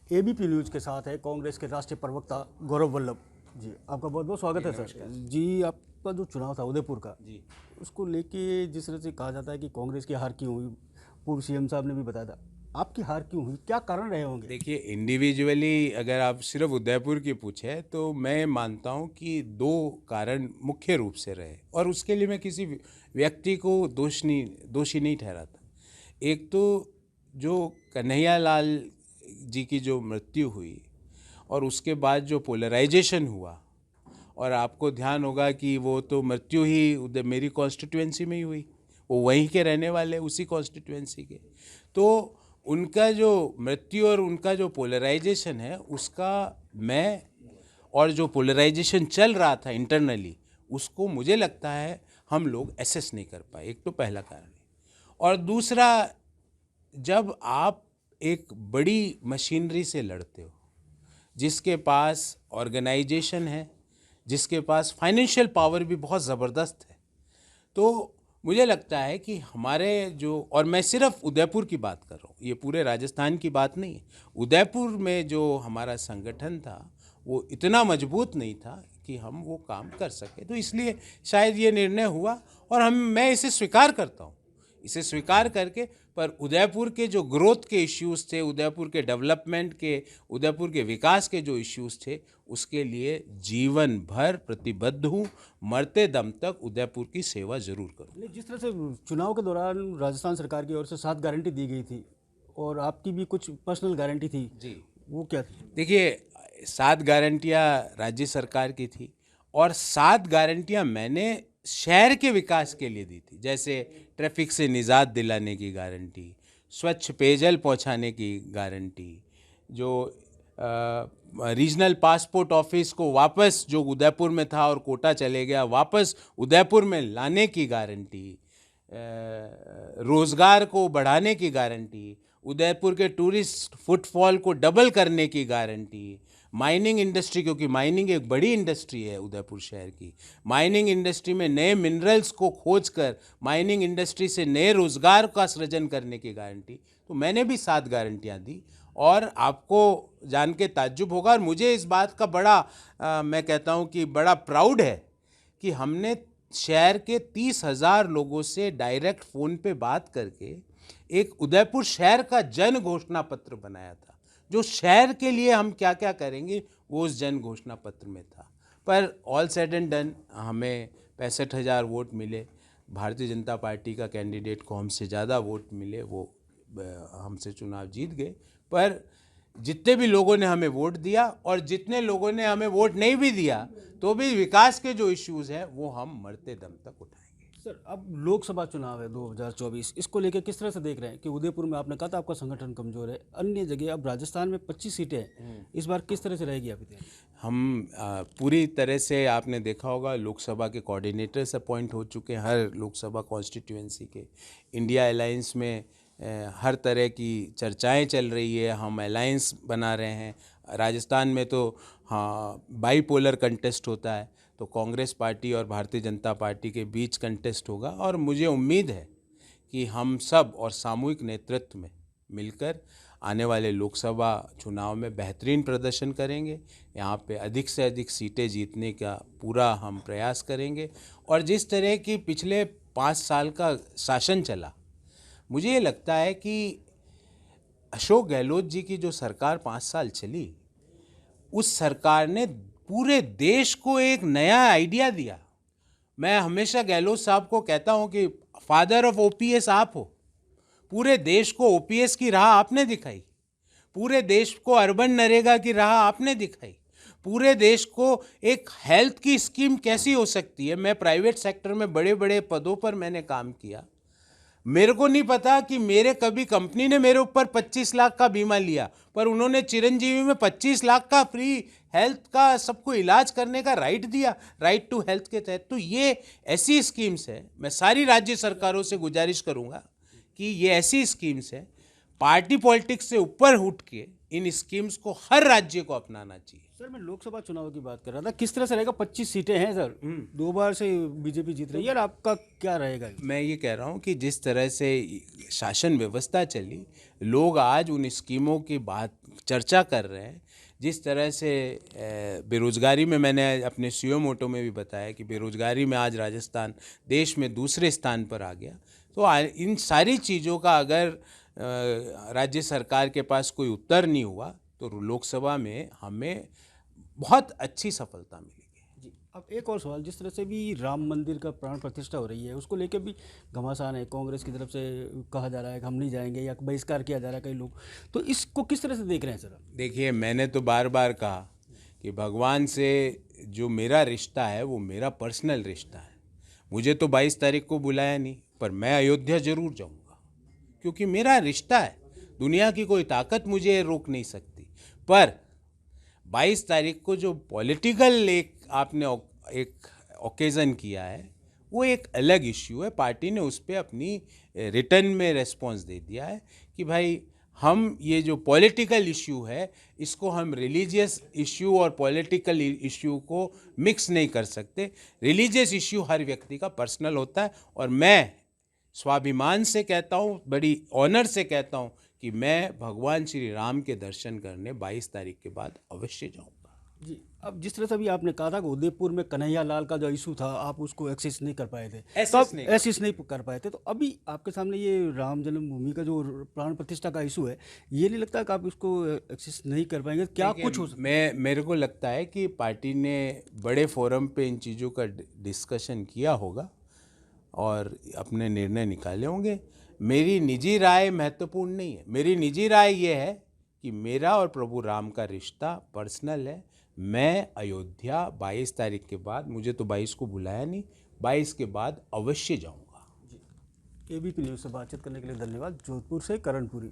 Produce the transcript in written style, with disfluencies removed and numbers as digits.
ABP news के साथ है कांग्रेस के राष्ट्रीय प्रवक्ता गौरव वल्लभ जी। आपका बहुत बहुत स्वागत है सर जी। आपका जो चुनाव था उदयपुर का जी, उसको लेके जिस तरह से कहा जाता है कि कांग्रेस की हार क्यों हुई, पूर्व सीएम साहब ने भी बताया था, आपकी हार क्यों हुई, क्या कारण रहे होंगे? देखिए, इंडिविजुअली अगर आप सिर्फ उदयपुर की पूछे तो मैं मानता हूं कि दो कारण मुख्य रूप से रहे, और उसके लिए मैं किसी व्यक्ति को दोषी नहीं ठहराता। एक तो जो कन्हैया लाल जी की जो मृत्यु हुई और उसके बाद जो पोलराइजेशन हुआ, और आपको ध्यान होगा कि वो तो मृत्यु ही मेरी कॉन्स्टिट्यूएंसी में ही हुई, वो वहीं के रहने वाले, उसी कॉन्स्टिट्यूएंसी के। तो उनका जो मृत्यु और उनका जो पोलराइजेशन है उसका मैं, और जो पोलराइजेशन चल रहा था इंटरनली, उसको मुझे लगता है हम लोग एसेस नहीं कर पाए। एक तो पहला कारण है। और दूसरा, जब आप एक बड़ी मशीनरी से लड़ते हो जिसके पास ऑर्गेनाइजेशन है, जिसके पास फाइनेंशियल पावर भी बहुत ज़बरदस्त है, तो मुझे लगता है कि हमारे जो, और मैं सिर्फ उदयपुर की बात कर रहा हूँ, ये पूरे राजस्थान की बात नहीं है, उदयपुर में जो हमारा संगठन था वो इतना मजबूत नहीं था कि हम वो काम कर सके, तो इसलिए शायद ये निर्णय हुआ। और मैं इसे स्वीकार करता हूँ, इसे स्वीकार करके, पर उदयपुर के जो ग्रोथ के इश्यूज़ थे, उदयपुर के डेवलपमेंट के, उदयपुर के विकास के जो इश्यूज़ थे, उसके लिए जीवन भर प्रतिबद्ध हूँ। मरते दम तक उदयपुर की सेवा जरूर करूँ। जिस तरह से चुनाव के दौरान राजस्थान सरकार की ओर से 7 गारंटी दी गई थी और आपकी भी कुछ पर्सनल गारंटी थी जी, वो क्या थी? देखिए, 7 गारंटियाँ राज्य सरकार की थी और 7 गारंटियाँ मैंने शहर के विकास के लिए दी थी। जैसे ट्रैफिक से निजात दिलाने की गारंटी, स्वच्छ पेयजल पहुंचाने की गारंटी, जो रीजनल पासपोर्ट ऑफिस को वापस, जो उदयपुर में था और कोटा चले गया, वापस उदयपुर में लाने की गारंटी, रोज़गार को बढ़ाने की गारंटी, उदयपुर के टूरिस्ट फुटफॉल को डबल करने की गारंटी, माइनिंग इंडस्ट्री, क्योंकि माइनिंग एक बड़ी इंडस्ट्री है उदयपुर शहर की, माइनिंग इंडस्ट्री में नए मिनरल्स को खोजकर माइनिंग इंडस्ट्री से नए रोज़गार का सृजन करने की गारंटी। तो मैंने भी 7 गारंटियाँ दी, और आपको जान के ताज्जुब होगा, और मुझे इस बात का बड़ा मैं कहता हूँ कि बड़ा प्राउड है कि हमने शहर के 30,000 लोगों से डायरेक्ट फ़ोन पे बात करके एक उदयपुर शहर का जन घोषणा पत्र बनाया था। जो शहर के लिए हम क्या क्या करेंगे वो उस जन घोषणा पत्र में था। पर ऑल सेड एंड डन हमें 65,000 वोट मिले। भारतीय जनता पार्टी का कैंडिडेट को हमसे ज़्यादा वोट मिले, वो हमसे चुनाव जीत गए। पर जितने भी लोगों ने हमें वोट दिया और जितने लोगों ने हमें वोट नहीं भी दिया, तो भी विकास के जो इश्यूज़ हैं वो हम मरते दम तक उठाएंगे। सर, अब लोकसभा चुनाव है 2024, इसको लेकर किस तरह से देख रहे हैं कि उदयपुर में आपने कहा था आपका संगठन कमजोर है, अन्य जगह अब राजस्थान में 25 सीटें हैं, इस बार किस तरह से रहेगी आपकी तैयारी? हम पूरी तरह से, आपने देखा होगा, लोकसभा के कोऑर्डिनेटर्स अपॉइंट हो चुके हैं हर लोकसभा कॉन्स्टिट्यूएंसी के। इंडिया अलायंस में हर तरह की चर्चाएं चल रही है, हम अलायंस बना रहे हैं। राजस्थान में तो हाँ बाईपोलर कंटेस्ट होता है, तो कांग्रेस पार्टी और भारतीय जनता पार्टी के बीच कंटेस्ट होगा, और मुझे उम्मीद है कि हम सब और सामूहिक नेतृत्व में मिलकर आने वाले लोकसभा चुनाव में बेहतरीन प्रदर्शन करेंगे। यहाँ पे अधिक से अधिक सीटें जीतने का पूरा हम प्रयास करेंगे। और जिस तरह की पिछले 5 साल का शासन चला, मुझे ये लगता है कि अशोक गहलोत जी की जो सरकार 5 साल चली, उस सरकार ने पूरे देश को एक नया आइडिया दिया। मैं हमेशा गहलोत साहब को कहता हूँ कि फादर ऑफ ओपीएस आप हो। पूरे देश को ओपीएस की राह आपने दिखाई, पूरे देश को अर्बन नरेगा की राह आपने दिखाई, पूरे देश को एक हेल्थ की स्कीम कैसी हो सकती है। मैं प्राइवेट सेक्टर में बड़े बड़े पदों पर मैंने काम किया, मेरे को नहीं पता कि मेरे कभी कंपनी ने मेरे ऊपर 25 लाख का बीमा लिया, पर उन्होंने चिरंजीवी में 25 लाख का फ्री हेल्थ का सबको इलाज करने का राइट दिया, राइट टू हेल्थ के तहत। तो ये ऐसी स्कीम्स है, मैं सारी राज्य सरकारों से गुजारिश करूंगा कि ये ऐसी स्कीम्स है, पार्टी पॉलिटिक्स से ऊपर उठ के इन स्कीम्स को हर राज्य को अपनाना चाहिए। सर मैं लोकसभा चुनाव की बात कर रहा था, किस तरह से रहेगा? 25 सीटें हैं सर, 2 बार से बीजेपी जीत रही है, यार आपका क्या रहेगा? मैं ये कह रहा हूँ कि जिस तरह से शासन व्यवस्था चली, लोग आज उन स्कीमों की बात चर्चा कर रहे हैं। जिस तरह से बेरोजगारी में, मैंने अपने सीओ मोटो में भी बताया कि बेरोजगारी में आज राजस्थान देश में दूसरे स्थान पर आ गया। तो इन सारी चीज़ों का अगर राज्य सरकार के पास कोई उत्तर नहीं हुआ तो लोकसभा में हमें बहुत अच्छी सफलता मिलेगी। जी, अब एक और सवाल, जिस तरह से भी राम मंदिर का प्राण प्रतिष्ठा हो रही है, उसको लेकर भी घमासान है, कांग्रेस की तरफ से कहा जा रहा है कि हम नहीं जाएंगे या बहिष्कार किया जा रहा है कई लोग, तो इसको किस तरह से देख रहे हैं सर? देखिए, मैंने तो बार बार कहा कि भगवान से जो मेरा रिश्ता है वो मेरा पर्सनल रिश्ता है। मुझे तो 22 तारीख को बुलाया नहीं, पर मैं अयोध्या जरूर जाऊंगा क्योंकि मेरा रिश्ता है। दुनिया की कोई ताकत मुझे रोक नहीं सकती। पर 22 तारीख को जो पॉलिटिकल आपने एक ओकेज़न किया है वो एक अलग इश्यू है। पार्टी ने उस पर अपनी रिटर्न में रेस्पॉन्स दे दिया है कि भाई हम ये जो पॉलिटिकल इश्यू है इसको हम रिलीजियस इश्यू और पॉलिटिकल इश्यू को मिक्स नहीं कर सकते। रिलीजियस इश्यू हर व्यक्ति का पर्सनल होता है और मैं स्वाभिमान से कहता हूँ, बड़ी ऑनर से कहता हूँ कि मैं भगवान श्री राम के दर्शन करने 22 तारीख के बाद अवश्य जाऊँगा। जी, अब जिस तरह से अभी आपने कहा था कि उदयपुर में कन्हैया लाल का जो इशू था, आप उसको एक्सेस नहीं कर पाए थे, एसेस नहीं कर पाए थे, तो अभी आपके सामने ये राम जन्मभूमि का जो प्राण प्रतिष्ठा का इशू है, ये नहीं लगता कि आप उसको एक्सेस नहीं कर पाएंगे? क्या कुछ हो सकता? मेरे को लगता है कि पार्टी ने बड़े फोरम पे इन चीज़ों का डिस्कशन किया होगा और अपने निर्णय निकाले होंगे। मेरी निजी राय महत्वपूर्ण नहीं है। मेरी निजी राय ये है कि मेरा और प्रभु राम का रिश्ता पर्सनल है। मैं अयोध्या 22 तारीख के बाद, मुझे तो 22 को बुलाया नहीं, 22 के बाद अवश्य जाऊंगा। एबीपी न्यूज़ से बातचीत करने के लिए धन्यवाद। जोधपुर से करणपुरी।